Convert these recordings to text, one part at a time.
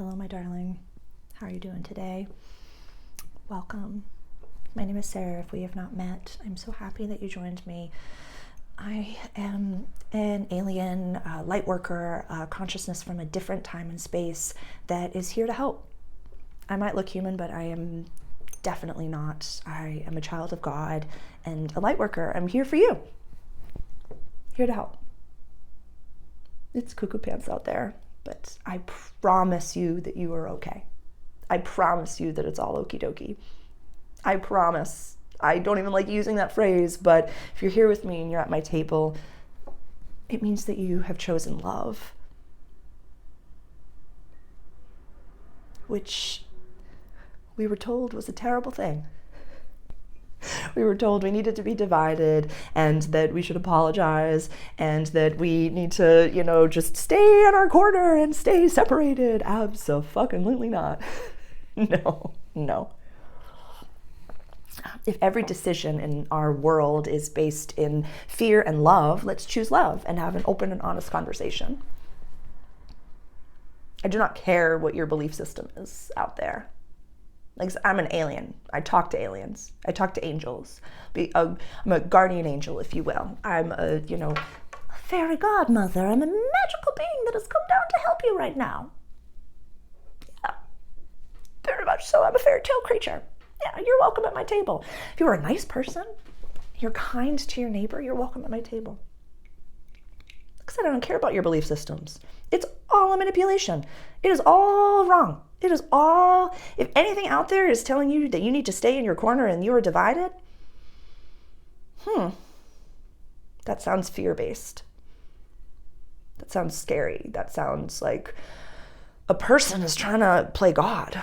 Hello, my darling. How are you doing today? Welcome. My name is Sarah. If we have not met, I'm so happy that you joined me. I am an alien, light worker, consciousness from a different time and space that is here to help. I might look human, but I am definitely not. I am a child of God and a light worker. I'm here for you. Here to help. It's cuckoo pants out there, but I promise you that you are okay. I promise you that it's all okie dokie. I promise. I don't even like using that phrase, but if you're here with me and you're at my table, it means that you have chosen love, which we were told was a terrible thing. We were told we needed to be divided and that we should apologize and that we need to, just stay in our corner and stay separated. Abso-fucking-lutely not. No. If every decision in our world is based in fear and love, let's choose love and have an open and honest conversation. I do not care what your belief system is out there. Like, I'm an alien. I talk to aliens. I talk to angels. I'm a guardian angel, if you will. I'm a fairy godmother. I'm a magical being that has come down to help you right now. Yeah, very much so. I'm a fairy tale creature. Yeah, you're welcome at my table. If you're a nice person, you're kind to your neighbor, you're welcome at my table. Like I said, I don't care about your belief systems. It's all a manipulation. It is all wrong. It is all, if anything out there is telling you that you need to stay in your corner and you are divided, that sounds fear-based. That sounds scary. That sounds like a person is trying to play God.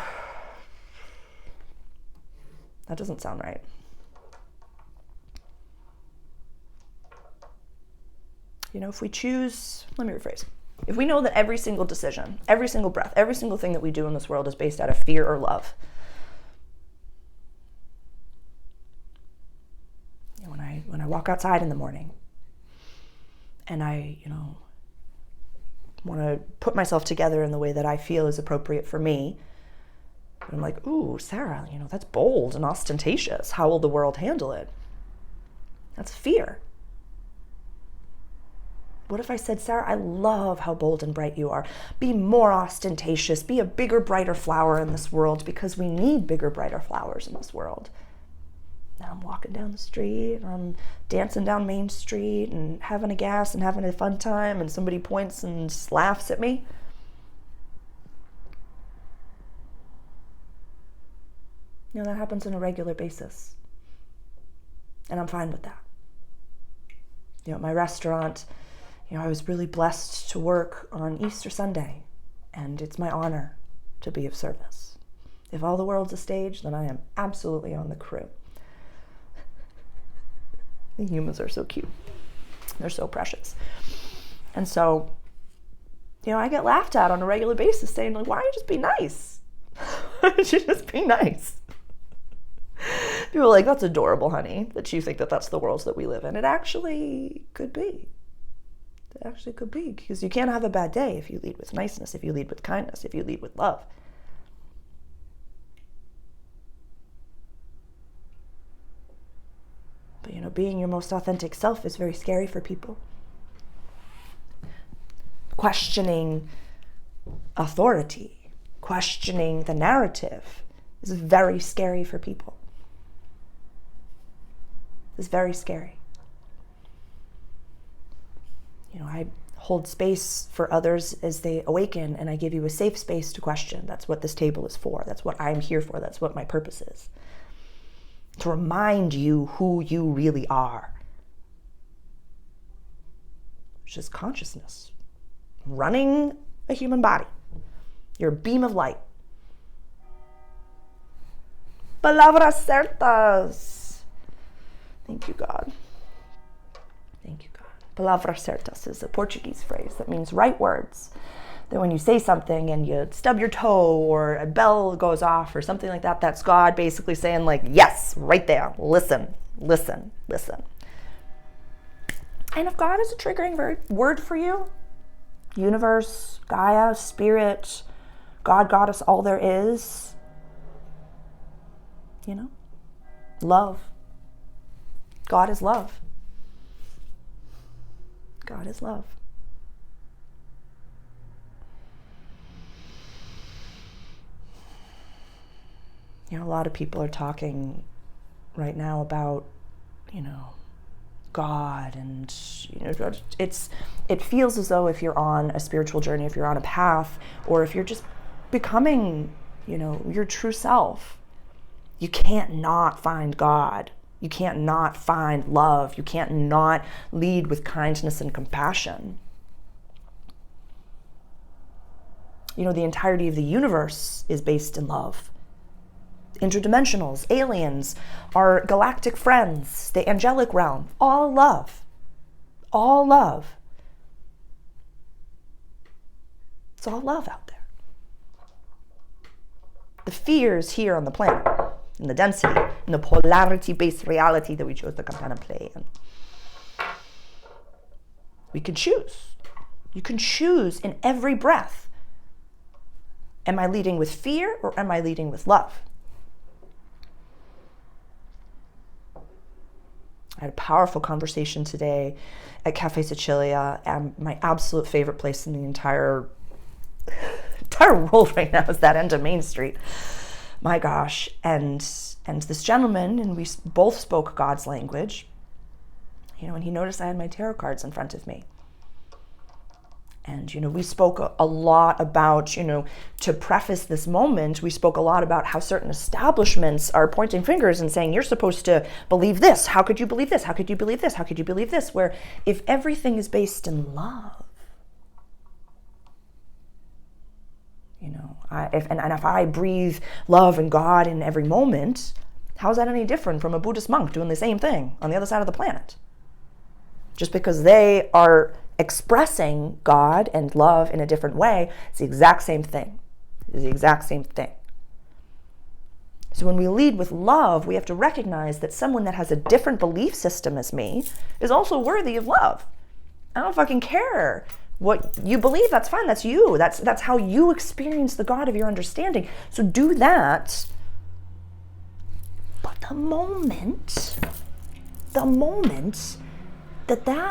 That doesn't sound right. If we choose, let me rephrase. If we know that every single decision, every single breath, every single thing that we do in this world is based out of fear or love. When I walk outside in the morning and I, want to put myself together in the way that I feel is appropriate for me, I'm like, ooh, Sarah, that's bold and ostentatious. How will the world handle it? That's fear. What if I said, Sarah, I love how bold and bright you are. Be more ostentatious. Be a bigger, brighter flower in this world because we need bigger, brighter flowers in this world. Now I'm walking down the street, or I'm dancing down Main Street and having a gas and having a fun time, and somebody points and just laughs at me. That happens on a regular basis. And I'm fine with that. At my restaurant, I was really blessed to work on Easter Sunday, and it's my honor to be of service. If all the world's a stage, then I am absolutely on the crew. The humans are so cute. They're so precious. And so, I get laughed at on a regular basis saying, why don't you just be nice? Why don't you just be nice? People are like, that's adorable, honey, that you think that that's the world that we live in. It actually could be. It actually could be, because you can't have a bad day if you lead with niceness, if you lead with kindness, if you lead with love. But, being your most authentic self is very scary for people. Questioning authority, questioning the narrative is very scary for people. It's very scary. I hold space for others as they awaken, and I give you a safe space to question. That's what this table is for. That's what I'm here for. That's what my purpose is. To remind you who you really are. Which is consciousness. Running a human body. You're a beam of light. Palabras certas. Thank you, God. Thank you, God. Palavras certas is a Portuguese phrase that means right words. That when you say something and you stub your toe or a bell goes off or something like that, that's God basically saying yes, right there. Listen. And if God is a triggering word for you, universe, Gaia, spirit, God got us all there is, love. God is love. God is love. A lot of people are talking right now about, God, and it feels as though if you're on a spiritual journey, if you're on a path, or if you're just becoming, your true self, you can't not find God. You can't not find love. You can't not lead with kindness and compassion. The entirety of the universe is based in love. Interdimensionals, aliens, our galactic friends, the angelic realm, all love. All love. It's all love out there. The fears here on the planet, and the density, and the polarity-based reality that we chose to come down and play in. We can choose. You can choose in every breath. Am I leading with fear or am I leading with love? I had a powerful conversation today at Cafe Sicilia, and my absolute favorite place in the entire world right now is that end of Main Street. My gosh. And this gentleman, and we both spoke God's language, and he noticed I had my tarot cards in front of me. And, we spoke a lot about, to preface this moment, we spoke a lot about how certain establishments are pointing fingers and saying, you're supposed to believe this. How could you believe this? How could you believe this? How could you believe this? Where if everything is based in love, if I breathe love and God in every moment, how is that any different from a Buddhist monk doing the same thing on the other side of the planet? Just because they are expressing God and love in a different way, it's the exact same thing. It's the exact same thing. So when we lead with love, we have to recognize that someone that has a different belief system as me is also worthy of love. I don't fucking care what you believe. That's fine. That's you. That's how you experience the God of your understanding. So do that. But the moment that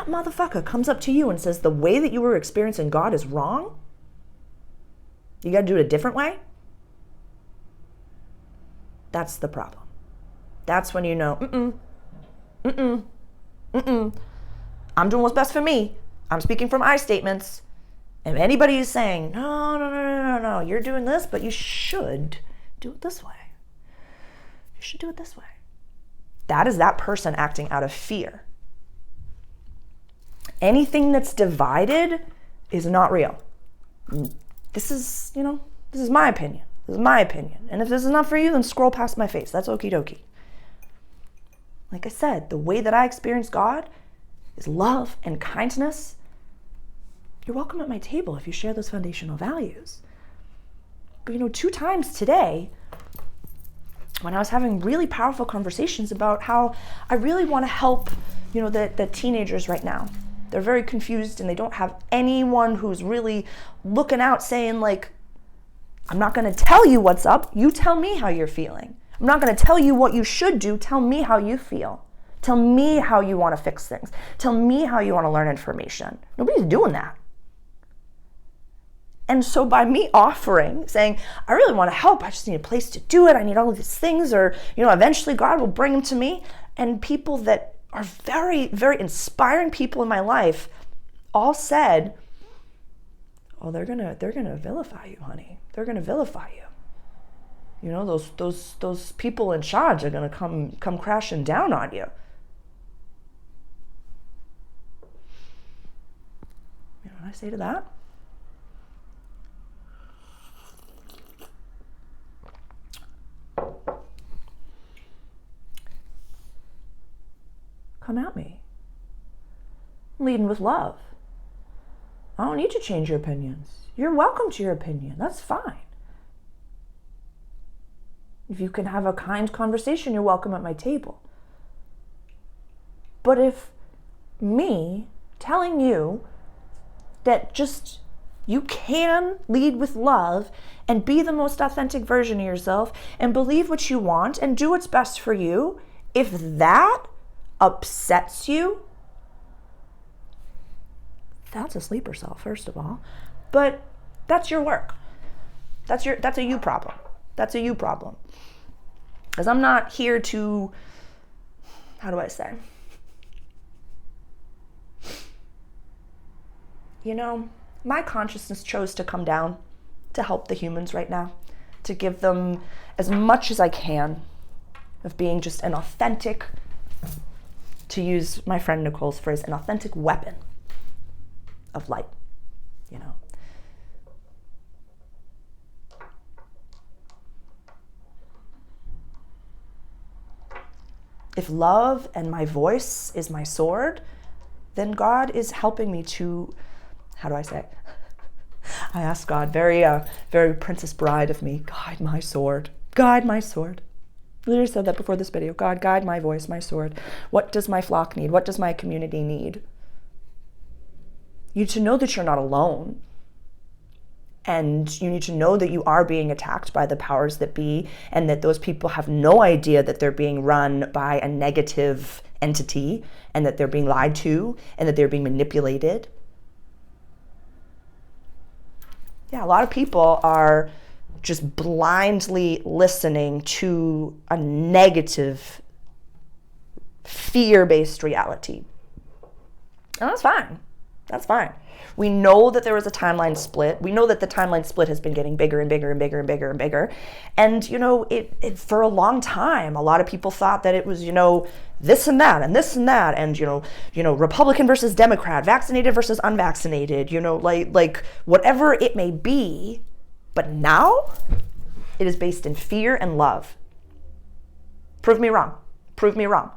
motherfucker comes up to you and says the way that you were experiencing God is wrong, you got to do it a different way, that's the problem. That's when you know, I'm doing what's best for me. I'm speaking from I statements. And if anybody is saying, no, you're doing this, but you should do it this way. You should do it this way. That is that person acting out of fear. Anything that's divided is not real. This is my opinion. This is my opinion. And if this is not for you, then scroll past my face. That's okie dokie. Like I said, the way that I experience God is love and kindness. You're welcome at my table if you share those foundational values. But 2 times today, when I was having really powerful conversations about how I really want to help, the teenagers right now. They're very confused and they don't have anyone who's really looking out saying like, I'm not going to tell you what's up. You tell me how you're feeling. I'm not going to tell you what you should do. Tell me how you feel. Tell me how you want to fix things. Tell me how you want to learn information. Nobody's doing that. And so by me offering, saying, I really want to help. I just need a place to do it. I need all of these things, or, eventually God will bring them to me. And people that are very, very inspiring people in my life all said, oh, they're gonna vilify you, honey. They're gonna vilify you. Those people in charge are gonna come crashing down on you. You know what I say to that? Come at me. I'm leading with love. I don't need to change your opinions. You're welcome to your opinion. That's fine. If you can have a kind conversation, you're welcome at my table. But if me telling you that just You can lead with love and be the most authentic version of yourself and believe what you want and do what's best for you. If that upsets you, that's a sleeper cell, first of all. But that's your work. That's a you problem. That's a you problem. Because I'm not here to, how do I say? You know, my consciousness chose to come down to help the humans right now, to give them as much as I can of being just an authentic, to use my friend Nicole's phrase, an authentic weapon of light, you know. If love and my voice is my sword, then God is helping me to, how do I say it? I ask God, very Princess Bride of me, guide my sword, guide my sword. I literally said that before this video. God, guide my voice, my sword. What does my flock need? What does my community need? You need to know that you're not alone. And you need to know that you are being attacked by the powers that be, and that those people have no idea that they're being run by a negative entity, and that they're being lied to, and that they're being manipulated. Yeah, a lot of people are just blindly listening to a negative, fear-based reality. And that's fine. That's fine. We know that there was a timeline split. We know that the timeline split has been getting bigger and bigger and bigger and bigger and bigger. And, you know, it for a long time, a lot of people thought that it was, you know, this and that and this and that. And, you know, Republican versus Democrat, vaccinated versus unvaccinated, you know, like whatever it may be. But now it is based in fear and love. Prove me wrong. Prove me wrong.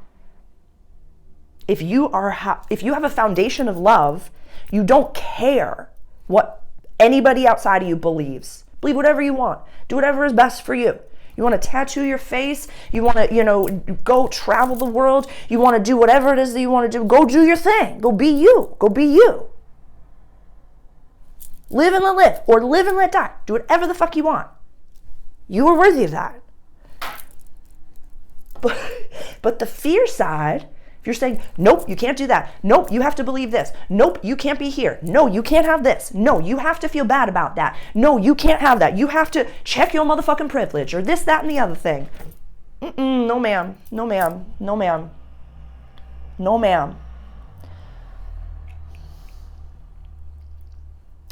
If you have a foundation of love, you don't care what anybody outside of you believes. Believe whatever you want. Do whatever is best for you. You want to tattoo your face. You want to, you know, go travel the world. You want to do whatever it is that you want to do. Go do your thing. Go be you. Go be you. Live and let live, or live and let die. Do whatever the fuck you want. You are worthy of that. But the fear side, if you're saying, nope, you can't do that. Nope, you have to believe this. Nope, you can't be here. No, you can't have this. No, you have to feel bad about that. No, you can't have that. You have to check your motherfucking privilege, or this, that, and the other thing. No, ma'am. No, ma'am. No, ma'am. No, ma'am.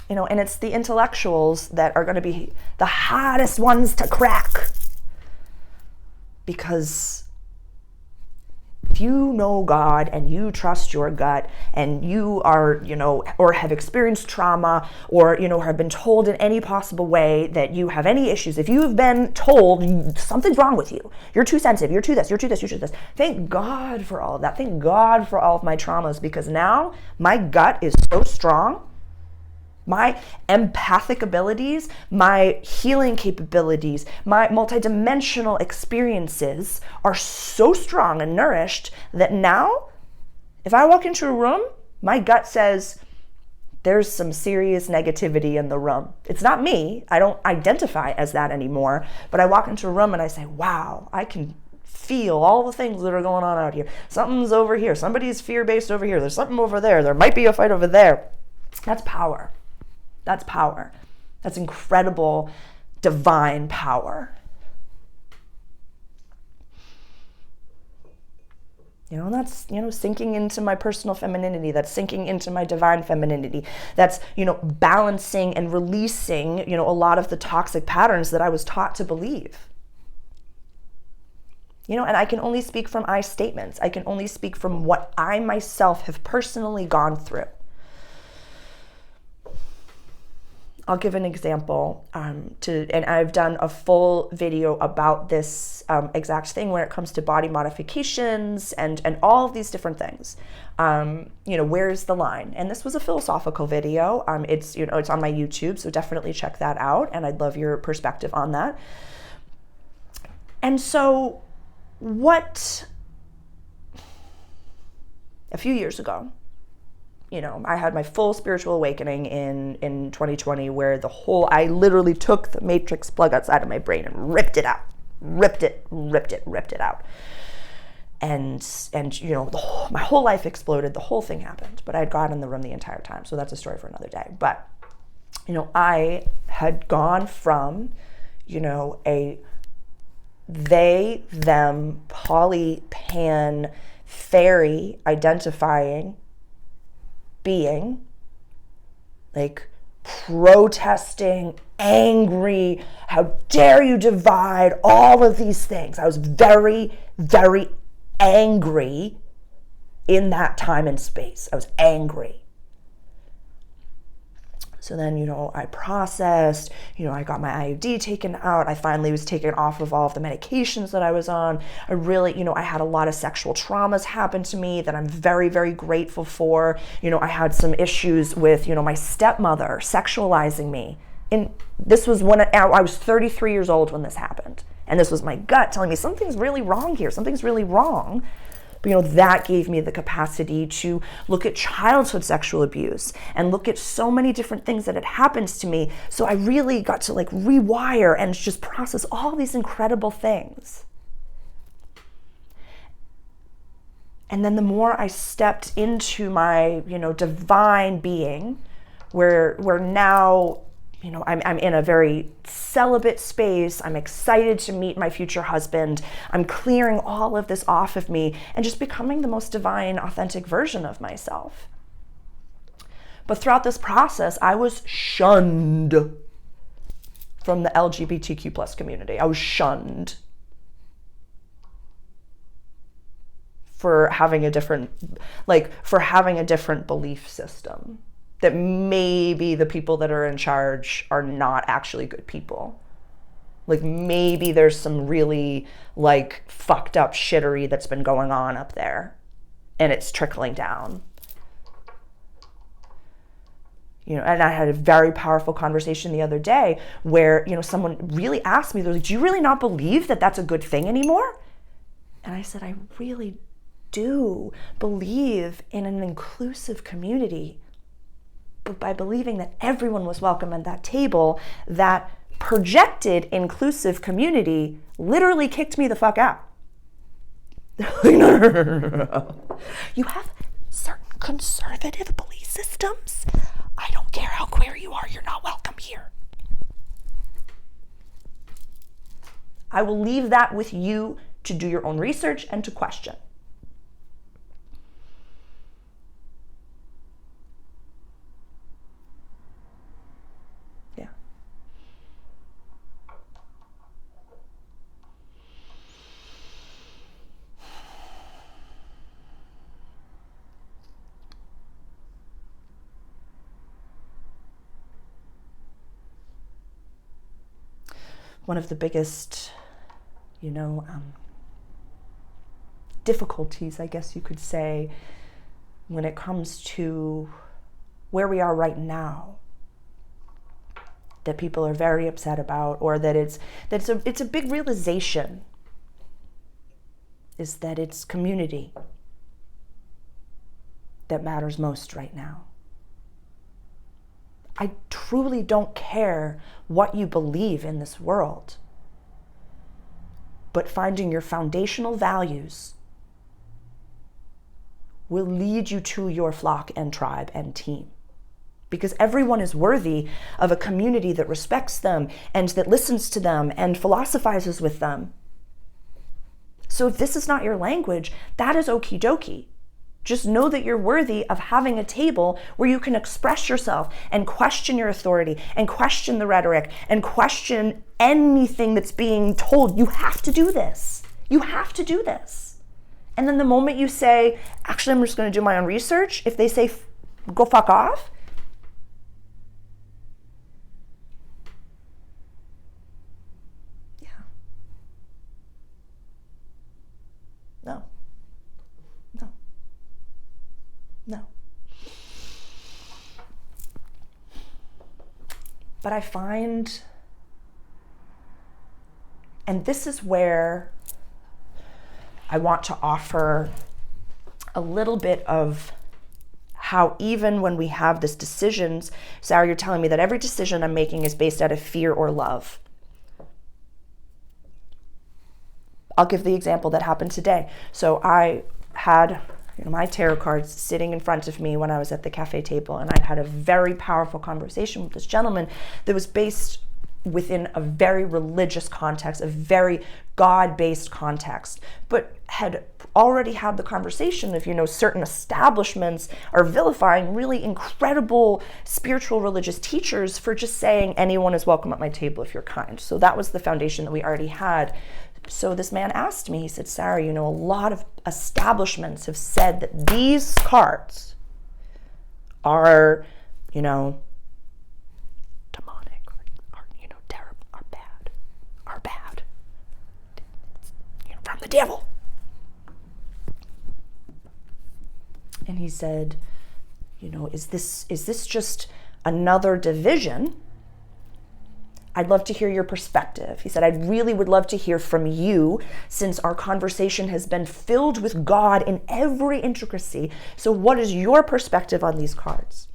You know, and it's the intellectuals that are going to be the hottest ones to crack. Because if you know God and you trust your gut and you are, you know, or have experienced trauma, or, you know, have been told in any possible way that you have any issues, if you have been told something's wrong with you, you're too sensitive, you're too this, you're too this, you're too this, thank God for all of that. Thank God for all of my traumas, because now my gut is so strong. My empathic abilities, my healing capabilities, my multidimensional experiences are so strong and nourished that now, if I walk into a room, my gut says, there's some serious negativity in the room. It's not me. I don't identify as that anymore. But I walk into a room and I say, wow, I can feel all the things that are going on out here. Something's over here. Somebody's fear-based over here. There's something over there. There might be a fight over there. That's power. That's power. That's incredible, divine power. You know, that's, you know, sinking into my personal femininity. That's sinking into my divine femininity. That's, you know, balancing and releasing, you know, a lot of the toxic patterns that I was taught to believe. You know, and I can only speak from I statements. I can only speak from what I myself have personally gone through. I'll give an example, and I've done a full video about this exact thing when it comes to body modifications and all of these different things. You know, where's the line? And this was a philosophical video. It's, you know, it's on my YouTube, so definitely check that out. And I'd love your perspective on that. And so a few years ago, I had my full spiritual awakening in 2020, where I literally took the matrix plug outside of my brain and ripped it out. Ripped it out. And my whole life exploded. The whole thing happened, but I had God in the room the entire time. So that's a story for another day. But, I had gone from, a they, them, poly, pan, fairy identifying being, like protesting, angry, how dare you divide, all of these things. I was very, very angry in that time and space. I was angry. So then, I processed, I got my IUD taken out. I finally was taken off of all of the medications that I was on. I really, I had a lot of sexual traumas happen to me that I'm very, very grateful for. I had some issues with, my stepmother sexualizing me. And this was when I was 33 years old when this happened. And this was my gut telling me something's really wrong here. Something's really wrong. But, that gave me the capacity to look at childhood sexual abuse and look at so many different things that had happened to me. So I really got to rewire and just process all these incredible things. And then the more I stepped into my, divine being, where now, I'm in a very celibate space. I'm excited to meet my future husband. I'm clearing all of this off of me and just becoming the most divine, authentic version of myself. But throughout this process, I was shunned from the LGBTQ plus community. I was shunned for having a different belief system. That maybe the people that are in charge are not actually good people. Maybe there's some really fucked up shittery that's been going on up there and it's trickling down. And I had a very powerful conversation the other day where, someone really asked me, they're like, do you really not believe that that's a good thing anymore? And I said, I really do believe in an inclusive community. But by believing that everyone was welcome at that table, that projected inclusive community literally kicked me the fuck out. No. You have certain conservative belief systems. I don't care how queer you are, you're not welcome here. I will leave that with you to do your own research and to question. One of the biggest, difficulties, I guess you could say, when it comes to where we are right now, that people are very upset about, or that it's a big realization, is that it's community that matters most right now. I truly don't care what you believe in this world, but finding your foundational values will lead you to your flock and tribe and team. Because everyone is worthy of a community that respects them and that listens to them and philosophizes with them. So if this is not your language, that is okie dokie. Just know that you're worthy of having a table where you can express yourself and question your authority and question the rhetoric and question anything that's being told. You have to do this. You have to do this. And then the moment you say, actually, I'm just going to do my own research, if they say, go fuck off, No. But I find, and this is where I want to offer a little bit of how even when we have these decisions, Sarah, you're telling me that every decision I'm making is based out of fear or love. I'll give the example that happened today. So I had my tarot cards sitting in front of me when I was at the cafe table, and I had a very powerful conversation with this gentleman that was based within a very religious context, a very God-based context, but had already had the conversation of, certain establishments are vilifying really incredible spiritual religious teachers for just saying anyone is welcome at my table if you're kind. So that was the foundation that we already had. So this man asked me, he said, Sarah, a lot of establishments have said that these cards are, demonic, terrible, are bad, from the devil. And he said, is this just another division? I'd love to hear your perspective. He said, I really would love to hear from you, since our conversation has been filled with God in every intricacy. So what is your perspective on these cards?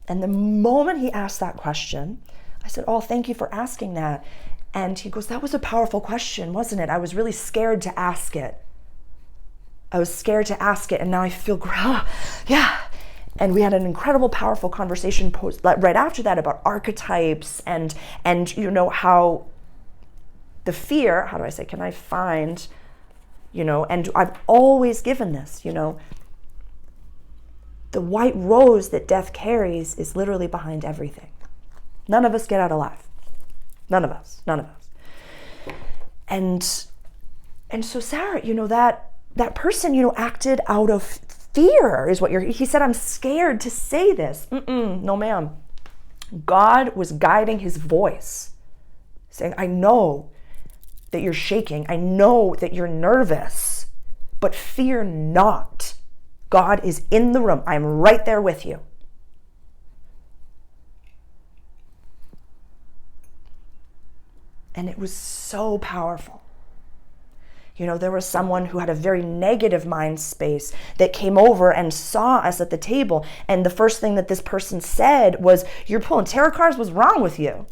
And the moment he asked that question, I said, oh, thank you for asking that. And he goes, that was a powerful question, wasn't it? I was really scared to ask it. And now I feel, yeah. And we had an incredible, powerful conversation right after that about archetypes and how the fear, how do I say, can I find, and I've always given this, the white rose that death carries is literally behind everything. None of us get out alive. None of us. And so Sarah, that person, acted out of fear is what he said, I'm scared to say this. No, ma'am. God was guiding his voice, saying, I know that you're shaking. I know that you're nervous, but fear not. God is in the room. I'm right there with you. And it was so powerful. There was someone who had a very negative mind space that came over and saw us at the table. And the first thing that this person said was, you're pulling tarot cards, what's wrong with you?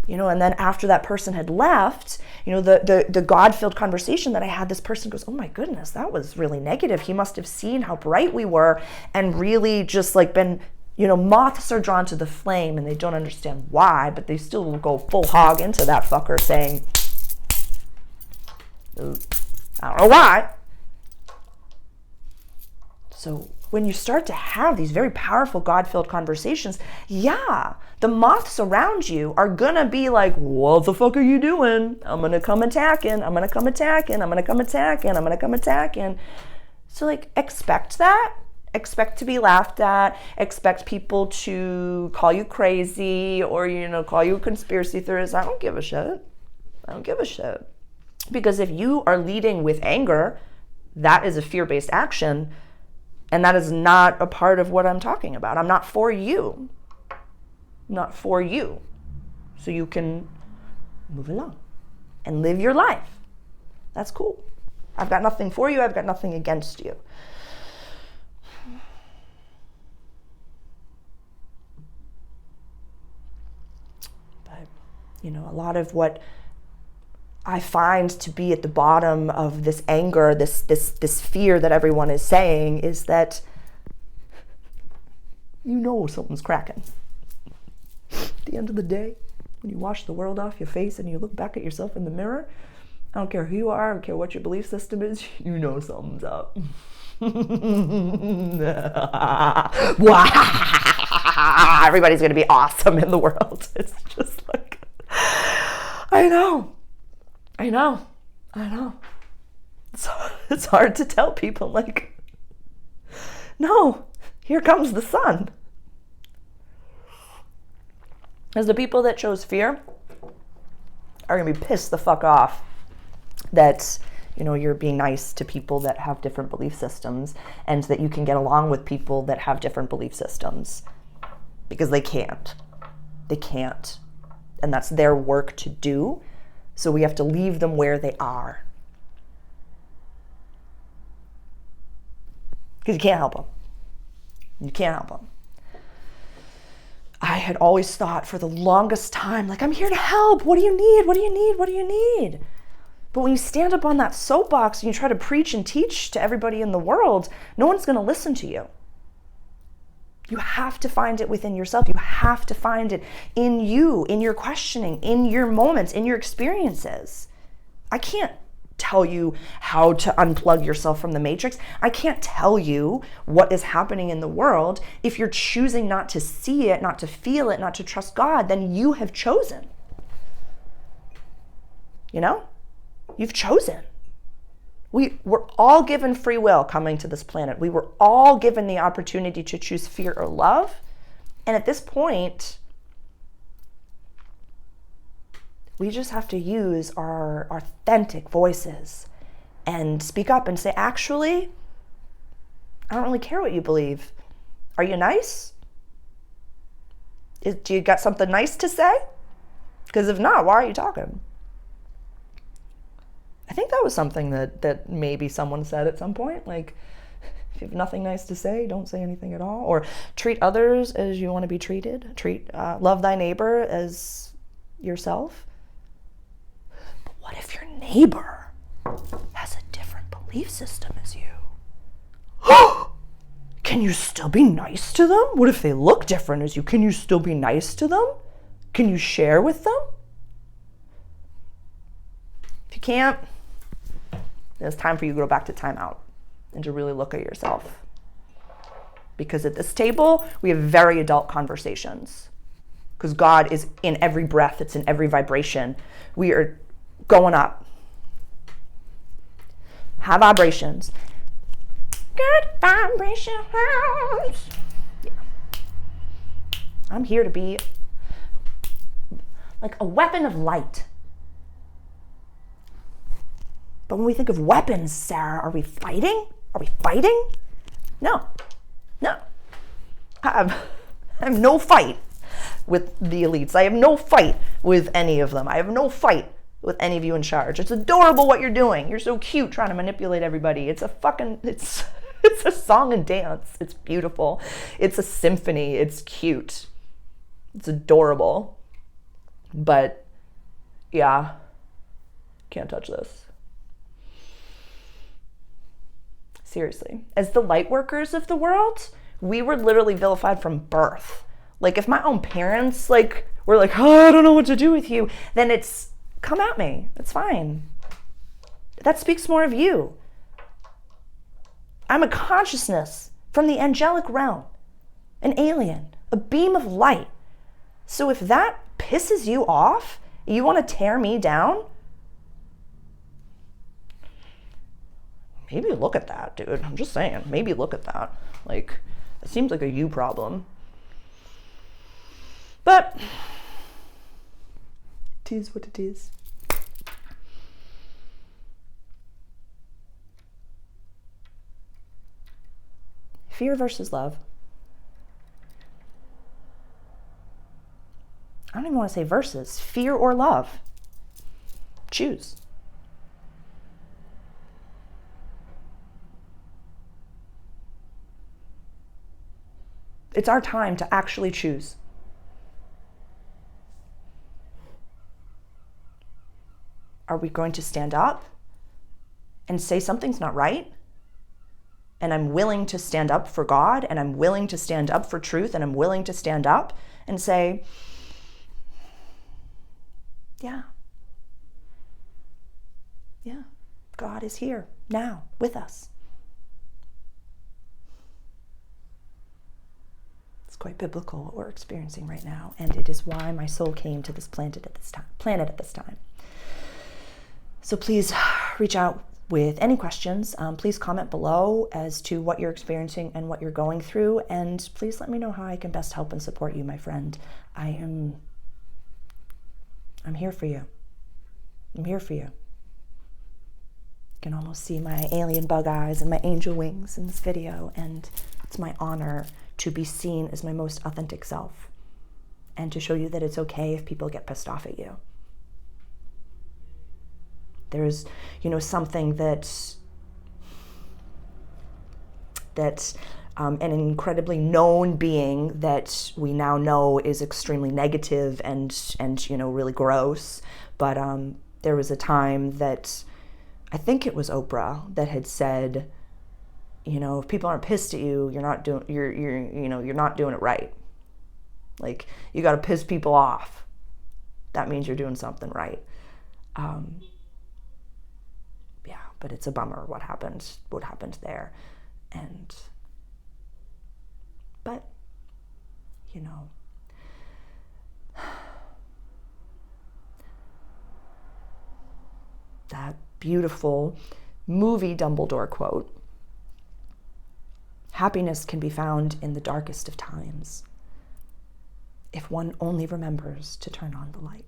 And then after that person had left, the God-filled conversation that I had, this person goes, oh my goodness, that was really negative. He must have seen how bright we were and really just been, moths are drawn to the flame and they don't understand why, but they still will go full hog into that fucker saying, I don't know why. So when you start to have these very powerful God-filled conversations, the moths around you are gonna be like, what the fuck are you doing? I'm gonna come attacking. So expect that. Expect to be laughed at. Expect people to call you crazy or, call you a conspiracy theorist. I don't give a shit. Because if you are leading with anger, that is a fear-based action, and that is not a part of what I'm talking about. I'm not for you. So you can move along and live your life. That's cool. I've got nothing for you. I've got nothing against you. But, a lot of what I find to be at the bottom of this anger, this fear that everyone is saying is that something's cracking. At the end of the day, when you wash the world off your face and you look back at yourself in the mirror, I don't care who you are, I don't care what your belief system is, something's up. Everybody's going to be awesome in the world. It's just I know. It's hard to tell people, no, here comes the sun. As the people that chose fear are going to be pissed the fuck off that, you're being nice to people that have different belief systems and that you can get along with people that have different belief systems, because they can't. And that's their work to do. So we have to leave them where they are. because you can't help them. You can't help them. I had always thought for the longest time, like, I'm here to help. What do you need? What do you need? What do you need? But when you stand up on that soapbox and you try to preach and teach to everybody in the world, no one's going to listen to you. You have to find it within yourself. You have to find it in you, in your questioning, in your moments, in your experiences. I can't tell you how to unplug yourself from the matrix. I can't tell you what is happening in the world. If you're choosing not to see it, not to feel it, not to trust God, then you have chosen. You know? You've chosen. We were all given free will coming to this planet. We were all given the opportunity to choose fear or love. And at this point, we just have to use our authentic voices and speak up and say, actually, I don't really care what you believe. Are you nice? Do you got something nice to say? Because if not, why are you talking? I think that was something that maybe someone said at some point, like, if you have nothing nice to say, don't say anything at all. Or treat others as you want to be treated. Love thy neighbor as yourself. But what if your neighbor has a different belief system as you? Can you still be nice to them? What if they look different as you? Can you still be nice to them? Can you share with them? If you can't, then it's time for you to go back to timeout and to really look at yourself. Because at this table, we have very adult conversations. Because God is in every breath, it's in every vibration. We are going up. High vibrations. Good vibrations. Yeah. I'm here to be like a weapon of light. But when we think of weapons, Sarah, are we fighting? Are we fighting? No. I have no fight with the elites. I have no fight with any of them. I have no fight with any of you in charge. It's adorable what you're doing. You're so cute trying to manipulate everybody. It's a song and dance. It's beautiful. It's a symphony. It's cute. It's adorable. But yeah, can't touch this. Seriously. As the light workers of the world, we were literally vilified from birth. Like, if my own parents, were like, oh, I don't know what to do with you, then it's, come at me. It's fine. That speaks more of you. I'm a consciousness from the angelic realm, an alien, a beam of light. So if that pisses you off, you want to tear me down, maybe look at that, dude. I'm just saying, maybe look at that. Like, it seems like a you problem. But it is what it is. Fear versus love. I don't even want to say versus. Fear or love. Choose. It's our time to actually choose. Are we going to stand up and say something's not right? And I'm willing to stand up for God, and I'm willing to stand up for truth, and I'm willing to stand up and say, yeah, God is here now with us. It's quite biblical what we're experiencing right now, and it is why my soul came to this planet at this time. So please reach out with any questions. Please comment below as to what you're experiencing and what you're going through, and please let me know how I can best help and support you, my friend. I'm here for you. I'm here for you. You can almost see my alien bug eyes and my angel wings in this video, and it's my honor to be seen as my most authentic self and to show you that it's okay if people get pissed off at you. There's, something that that an incredibly known being that we now know is extremely negative and really gross. But there was a time that I think it was Oprah that had said, if people aren't pissed at you, you're not doing it right. Like, you got to piss people off. That means you're doing something right. But it's a bummer what happened there. But that beautiful movie Dumbledore quote, happiness can be found in the darkest of times if one only remembers to turn on the light.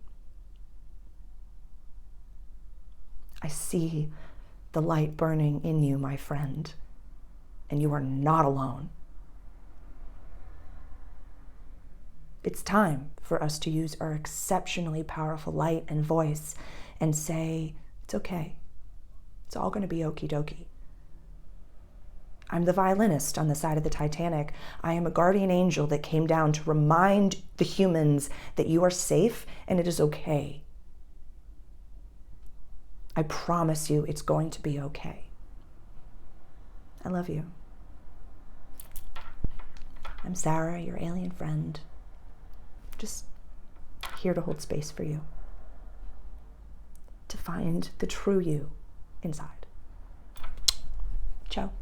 I see the light burning in you, my friend, and you are not alone. It's time for us to use our exceptionally powerful light and voice and say, it's okay. It's all going to be okie dokie. I'm the violinist on the side of the Titanic. I am a guardian angel that came down to remind the humans that you are safe and it is okay. I promise you it's going to be okay. I love you. I'm Sarah, your alien friend. Just here to hold space for you. To find the true you inside. Ciao.